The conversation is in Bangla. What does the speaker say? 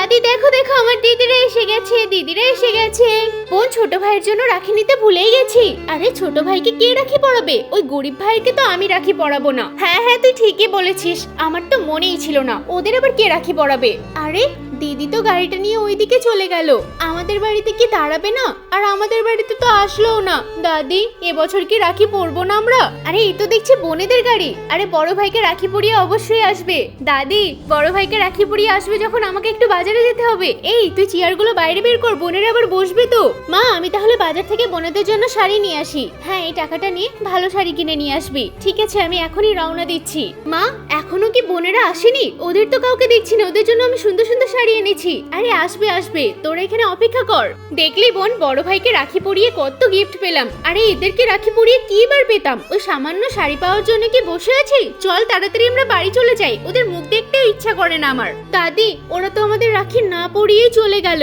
দাদি দেখো দেখো আমার দিদিরা এসে গেছে, দিদিরা এসে গেছে। বোন ছোট ভাইয়ের জন্য রাখি নিতে ভুলেই গেছি। আরে ছোট ভাইকে কে রাখি পরাবে? ওই গরিব ভাইকে তো আমি রাখি পরাবো না। হ্যাঁ হ্যাঁ তুই ঠিকই বলেছিস, আমার তো মনেই ছিল না ওদের আবার কে রাখি পরাবে। আরে দিদি তো গাড়িটা নিয়ে ওইদিকে চলে গেল, আমাদের বাড়িতে কি দাঁড়াবে না? আর আমাদের বাড়িতে তো আসলোও না। দাদি এবছর কি রাখি পরবো না আমরা? আরে এই তো দেখছি বোনেদের গাড়ি। আরে বড় ভাইকে রাখি পরিয়ে অবশ্যই আসবে। দাদি বড় ভাইকে রাখি পরিয়ে আসবে যখন আমাকে একটু বাজারে যেতে হবে। এই তুই চেয়ারগুলো বাইরে বের কর, বোনেরা আবার বসবে তো। মা আমি তাহলে বাজার থেকে বোনেদের জন্য শাড়ি নিয়ে আসি। হ্যাঁ এই টাকাটা নিয়ে ভালো শাড়ি কিনে নিয়ে আসবি। ঠিক আছে আমি এখনই রওনা দিচ্ছি। মা এখনো কি বোনেরা আসেনি? ওদের তো কাউকে দেখছি না, ওদের জন্য আমি সুন্দর সুন্দর শাড়ি এনেছি। আরে আসবে আসবে, তোরা এখানে অপেক্ষা কর। দেখলি বোন বড় ভাইকে রাখি পরিয়ে কত গিফট পেলাম। আরে এদেরকে রাখি পরিয়ে কি বার পেতাম? ওই সামান্য শাড়ি পাওয়ার জন্য কি বসে আছি? চল তাড়াতাড়ি আমরা বাড়ি চলে যাই, ওদের মুখ দেখতেও ইচ্ছা করে না আমার। দাদি ওরা তো আমাদের রাখি না পরিয়েই চলে গেল।